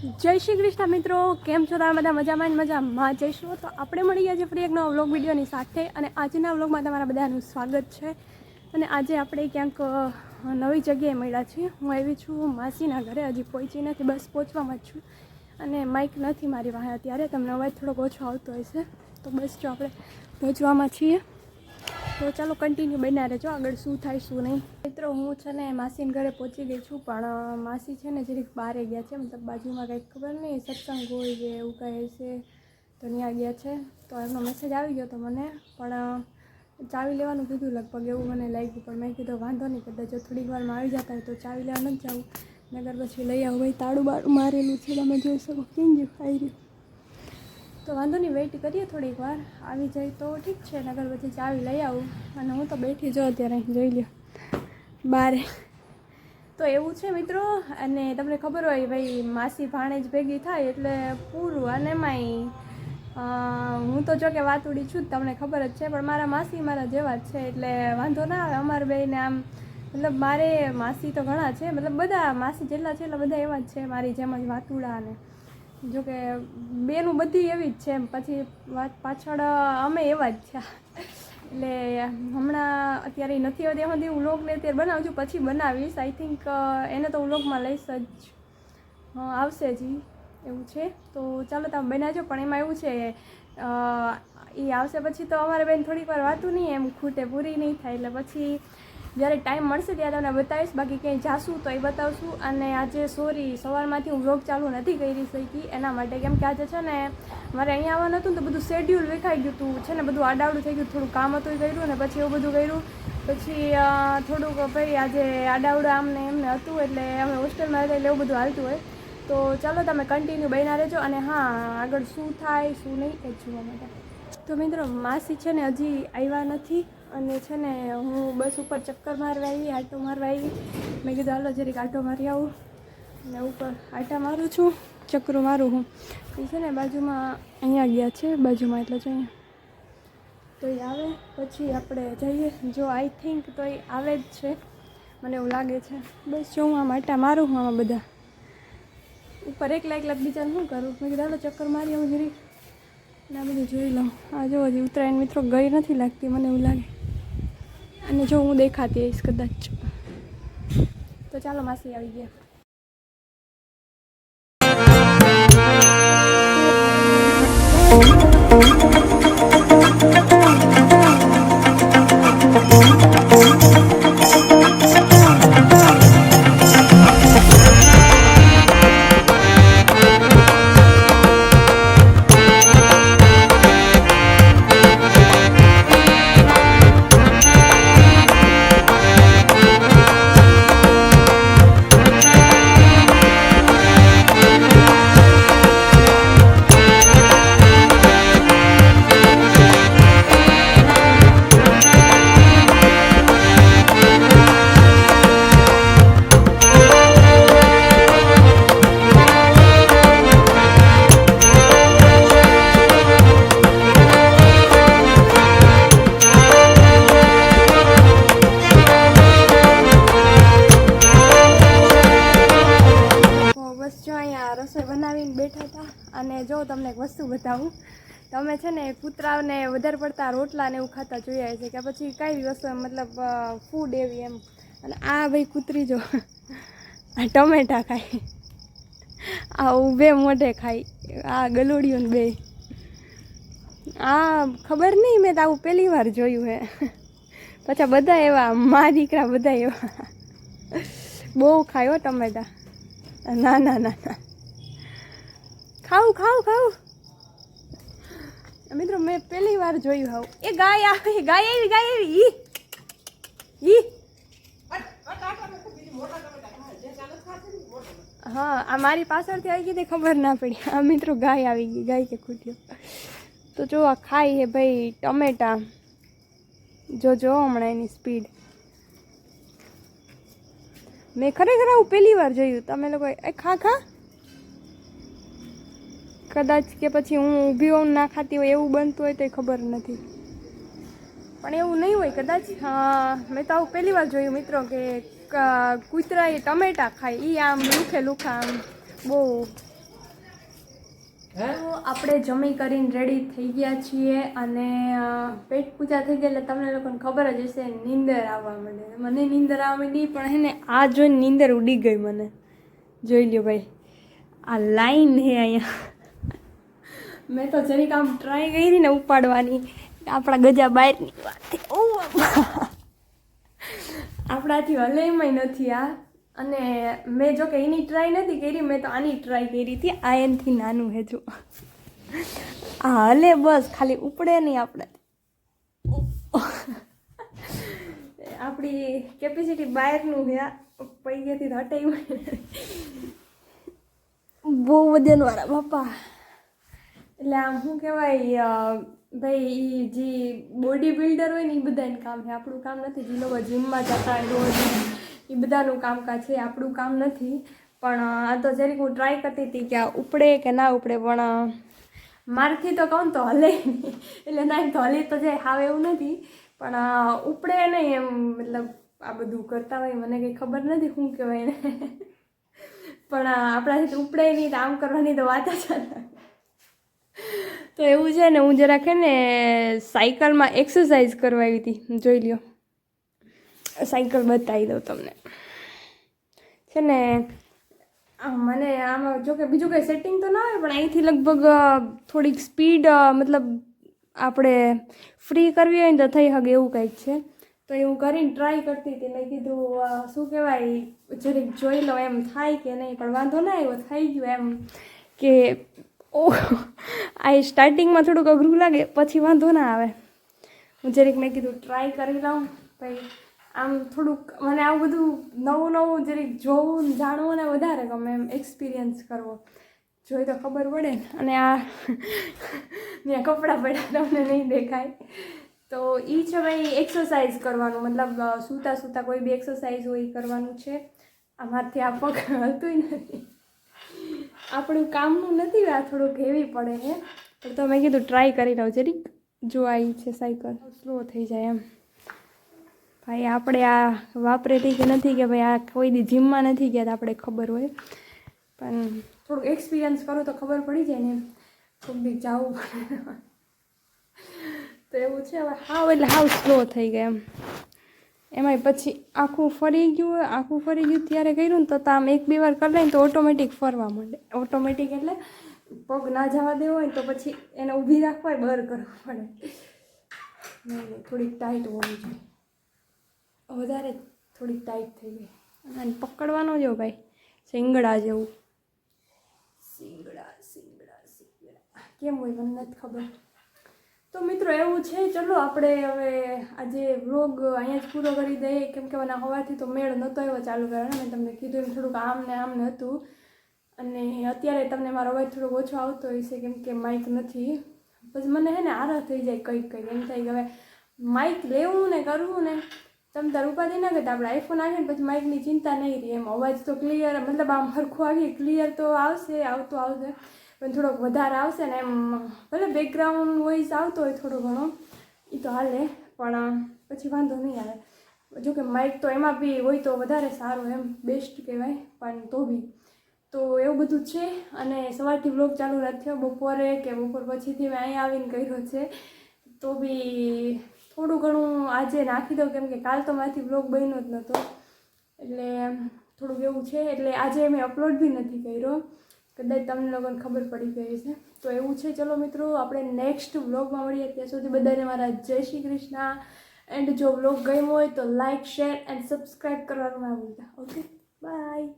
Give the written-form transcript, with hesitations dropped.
જય શ્રી કૃષ્ણ મિત્રો, કેમ છો તમે બધા? મજામાં જઈશું. તો આપણે મળી ગયા છે ફરી એક નવા વ્લોગ વિડીયોની સાથે, અને આજના વ્લોગમાં તમારા બધાનું સ્વાગત છે. અને આજે આપણે ક્યાંક નવી જગ્યાએ મળ્યા છીએ. હું આવી છું માસીના ઘરે, હજી પહોંચી નથી, બસ પહોંચવામાં જ છું. અને માઇક નથી મારી પાસે અત્યારે, તમને અવાજ થોડોક ઓછો આવતો હશે. તો બસ જો આપણે પહોંચવામાં છીએ, તો ચાલો કન્ટિન્યુ બન્યા રહેજો, આગળ શું થાય શું નહીં. મિત્રો હું છે ને માસીના ઘરે પહોંચી ગઈ છું, પણ માસી છે ને જરીક બહાર ગયા છે, મતલબ બાજુમાં કંઈક ખબર નહીં સત્સંગ હોય કે એવું કંઈ હશે, તો ત્યાં ગયા છે. તો એમનો મેસેજ આવી ગયો તો મને, પણ ચાવી લેવાનું કીધું લગભગ એવું મને લાગ્યું, પણ મેં કીધું વાંધો નહીં, કદાચ જો થોડીક વારમાં આવી જતા હોય તો ચાવી લેવા નથી જવું, નગર પછી લઈ આવું. ભાઈ તાળું બાળું મારેલું છે, તમે જોઈ શકો. કેમ ગયું આવી રહ્યું, તો વાંધો નહીં, વેઇટ કરીએ થોડીક વાર, આવી જાય તો ઠીક છે, નગર પછી ચાવી લઈ આવું. અને હું તો બેઠી જો અત્યારે જોઈ લ્યો બારે. તો એવું છે મિત્રો, અને તમને ખબર હોય ભાઈ માસી ભાણેજ ભેગી થાય એટલે પૂરું. અને એમાંય હું તો જો કે વાતુડી છું જ, તમને ખબર જ છે, પણ મારા માસી મારા જેવા જ છે, એટલે વાંધો ના આવે અમારા બેયને. આમ મતલબ મારે માસી તો ઘણા છે, મતલબ બધા માસી જેટલા છે એટલે બધા એવા જ છે મારી જેમ જ વાતુડા. અને જોકે બેનું બધી એવી જ છે એમ, પછી વાત પાછળ અમે એવા જ છે. એટલે હમણાં અત્યારે નથી આવતી એમાંથી હું વ્લોગને અત્યારે બનાવું છું, પછી બનાવીશ. આઈ થિંક એને તો વ્લોગમાં લઈશ જ, આવશે જ એવું છે. તો ચાલો તમે બનાવજો, પણ એમાં એવું છે એ આવશે પછી તો અમારે બેન થોડીક વાર વાતું નહીં એમ ખૂટે પૂરી નહીં થાય, એટલે પછી જ્યારે ટાઈમ મળશે ત્યારે તમને બતાવીશ. બાકી ક્યાંય જાશું તો એ બતાવશું. અને આજે સોરી સવારમાંથી હું વ્લોગ ચાલુ નથી કરી શકી એના માટે, કેમ કે આજે છે ને મારે અહીંયા આવવાનું હતું ને, તો બધું શેડ્યુલ વિખાઈ ગયું હતું છે ને, બધું આડાવડું થઈ ગયું, થોડું કામ હતું એ કર્યું ને પછી એવું બધું કર્યું, પછી થોડુંક ભાઈ આજે આડાવડું આમને એમને હતું, એટલે અમે હોસ્ટેલમાં હતા એટલે એવું બધું હાલતું હોય. તો ચાલો તમે કન્ટિન્યુ બન્યા રહેજો, અને હા આગળ શું થાય શું નહીં એ જોવા માટે. તો મિત્રો માસી છે ને હજી આવ્યા નથી, અને છે ને હું બસ ઉપર ચક્કર મારવા આવી, આંટો મારવા આવી. મેં કીધું હાલો જરીક આંટો મારી આવું, અને ઉપર આંટા મારું છું, ચક્કરો મારું હું. એ છે ને બાજુમાં અહીંયા ગયા છે, બાજુમાં એટલે જ અહીંયા. તો એ આવે પછી આપણે જઈએ. જો આઈ થિંક તો એ આવે જ છે, મને એવું લાગે છે. બસ જો હું આમ આંટા મારું હું આમાં બધા ઉપર એકલા બીજાને શું કરું. મેં કીધું હાલો ચક્કર મારી આવું જરીક, અને આ બધું જોઈ લઉં. આ જો હજી ઉત્તરાયણ મિત્રો ગઈ નથી લાગતી મને એવું લાગે, અને જો હું દેખાતી આવીશ કદાચ. તો ચાલો માસી આવી ગયા. બેઠા હતા. અને જો તમને એક વસ્તુ બતાવું, તમે છે ને કૂતરાને વધારે પડતા રોટલા ને એવું ખાતા જોયા છે કે પછી કઈ વસ્તુ મતલબ ફૂડ એવી એમ. અને આ ભાઈ કૂતરી જો આ ટમેટા ખાય, આ ઊભે મોઢે ખાય, આ ગલુડિયું બે. આ ખબર નહીં, મેં તો આવું પહેલી વાર જોયું હે. પછી બધા એવા મા દીકરા બધા એવા બહુ ખાયો ટમેટા. ના ના ના ના, ખાવું ખાવું ખાવું મિત્રો, મેં પહેલી વાર જોયું આવું. એ ગાય આવી, ગાય આવી, ગાય આવી. ઈ હા, આ મારી પાછળથી આવી ગઈ તે ખબર ના પડી. આ મિત્રો ગાય આવી ગઈ, ગાય કે ખૂટ્યો. તો જો આ ખાઈ હે ભાઈ ટમેટા, જો હમણાં એની સ્પીડ. મેં ખરેખર આવું પહેલી વાર જોયું. તમે લોકો એ ખા ખા કદાચ કે પછી હું ઊભી હોઉં ના ખાતી હોય એવું બનતું હોય તો ખબર નથી, પણ એવું નહીં હોય કદાચ. મેં તો આવું પહેલી વાર જોયું મિત્રો કે કૂતરા એ ટમેટા ખાય. એ આમ લુખે લુખા આમ બહુ તો આપણે જમી કરીને રેડી થઈ ગયા છીએ અને પેટ પૂજા થઈ ગઈ એટલે તમને લોકોને ખબર જ હશે નીંદર આવવા માંડે. મને નીંદર આવવા માંડી પણ હે ને આ જોઈને નીંદર ઉડી ગઈ મને. જોઈ લ્યો ભાઈ આ લાઈન હે અહીંયા. મેં તો જરીક આમ ટ્રાય કરી ને ઉપાડવાની આપણા ગજા બહારની વાત. આપણાથી હલેમાં નથી આ. અને મેં જો કે એની ટ્રાય નથી કરી, મેં તો આની ટ્રાય કરી હતી. આ એનથી નાનું હે જો આ હલે બસ ખાલી ઉપડે નહીં આપણે. આપણી કેપેસિટી બહારનું હે પૈયાથી હટે બહુ વજનવાળા બાપા. એટલે આમ શું કહેવાય ભાઈ એ જે બોડી બિલ્ડર હોય ને એ બધાને કામ છે, આપણું કામ નથી. જે લોકો જીમમાં જતા હોય રોજ એ બધાનું કામકાજ છે, આપણું કામ નથી. પણ આ તો જરીક હું ટ્રાય કરતી હતી કે આ ઉપડે કે ના ઉપડે, પણ મારથી તો કહું તો હલે નહીં. એટલે ના તો હલે તો જાય હાવ એવું નથી, પણ ઉપડે નહીં એમ. મતલબ આ બધું કરતા હોય મને કંઈ ખબર નથી શું કહેવાય ને. પણ આપણાથી ઉપડે નહીં તો આમ કરવાની તો વાત જ નથી. તો એવું છે ને, હું જરાક ને સાયકલમાં એક્સરસાઇઝ કરવા આવી હતી. જોઈ લ્યો સાયકલ બતાવી દઉં તમને. છે ને મને આમાં જો કે બીજું કંઈ સેટિંગ તો ના આવે, પણ અહીંથી લગભગ થોડીક સ્પીડ મતલબ આપણે ફ્રી કરવી હોય ને તો થઈ શકે એવું કંઈક છે. તો એવું કરીને ટ્રાય કરતી હતી. મેં કીધું શું કહેવાય જરીક જોઈ લો એમ થાય કે નહીં, પણ વાંધો ના આવ્યો, થઈ ગયું એમ કે ઓહ. આ સ્ટાર્ટિંગમાં થોડુંક અઘરું લાગે, પછી વાંધો ના આવે. હું જરીક મેં કીધું ટ્રાય કરી લઉં. ભાઈ આમ થોડુંક મને આવું બધું નવું નવું જરીક જોવું જાણવું ને વધારે ગમે એમ, એક્સપિરિયન્સ કરવો. જોઈ તો ખબર પડે ને. અને આ મેં કપડાં પડ્યા તમને નહીં દેખાય તો એ છે ભાઈ એક્સરસાઇઝ કરવાનું. મતલબ સૂતા સૂતા કોઈ બી એક્સરસાઇઝ હોય એ કરવાનું છે. આમાંથી આ પગ હલતું નથી, આપણું કામનું નથી. આ થોડુંક હેવી પડે છે, પણ તો મેં કીધું ટ્રાય કરી લઉં જરીક. જો આવી છે સાયકલ સ્લો થઈ જાય એમ. ભાઈ આપણે આ વાપરેલી કે નથી કે ભાઈ આ કોઈ દી જીમમાં નથી ગયા તો આપણે ખબર હોય, પણ થોડુંક એક્સપિરિયન્સ કરો તો ખબર પડી જાય ને એમ. થોડુંક બી જવું પડે તો એવું છે. હવે હાવ એટલે હાવ સ્લો થઈ ગયા એમ. એમાંય પછી આખું ફરી ગયું હોય, આખું ફરી ગયું ત્યારે કર્યું ને તો આમ એક બે વાર કરી લઈને તો ઓટોમેટિક ફરવા માંડે. ઓટોમેટિક એટલે પગ ના જવા દેવો હોય તો પછી એને ઊભી રાખવા હોય બર કરવું પડે. નહીં થોડીક ટાઈટ હોવી જોઈએ, વધારે થોડીક ટાઈટ થઈ ગઈ. અને પકડવાનો જો ભાઈ શિંગડા જેવું. શિંગડા શિંગડા શિંગડા કેમ હોય મને નથી ખબર. તો મિત્રો એવું છે. ચલો આપણે હવે આજે વ્લોગ અહીંયા જ પૂરો કરી દઈએ, કેમ કે મને હવાથી તો મેળ નહોતો એવો ચાલુ કરવાનો. મેં તમને કીધું એમ થોડુંક આમ ને આમ ને હતું. અને અત્યારે તમને મારો અવાજ થોડોક ઓછો આવતો હોય છે કેમ કે માઇક નથી. પછી મને હે ને આરામ થઈ જાય કંઈક કંઈક એમ થાય કે હવે માઇક લેવું ને કરવું ને તમે તાર ઉપાધિ ના કરતા. આપણે આઈફોન આવે ને પછી માઇકની ચિંતા નહીં રહી એમ. અવાજ તો ક્લિયર મતલબ આમ સરખું આવીએ ક્લિયર તો આવશે, આવતો આવશે, પણ થોડોક વધારે આવશે ને એમ. ભલે બેકગ્રાઉન્ડ વોઇસ આવતો હોય થોડો ઘણો એ તો હાલે, પણ પછી વાંધો નહીં આવે. જોકે માઇક તો એમાં બી હોય તો વધારે સારું એમ, બેસ્ટ કહેવાય. પણ તો બી તો એવું બધું છે. અને સવારથી વ્લોગ ચાલુ નથી થયો, બપોરે કે બપોર પછીથી મેં અહીંયા આવીને કર્યો છે. તો બી થોડું ઘણું આજે નાખી દઉં કેમ કે કાલ તો મારાથી વ્લોગ બન્યો જ નહોતો, એટલે થોડુંક એવું છે. એટલે આજે મેં અપલોડ બી નથી કર્યો, કદાચ તમને લોકોને ખબર પડી ગઈ છે. તો એવું છે. ચલો મિત્રો આપણે નેક્સ્ટ વ્લોગમાં મળીએ. ત્યાં સુધી બધાને મારા જય શ્રી કૃષ્ણ. એન્ડ જો વ્લોગ ગમ્યો હોય તો લાઇક, શેર એન્ડ સબસ્ક્રાઈબ કરવાનું ના ભૂલતા. Okay bye.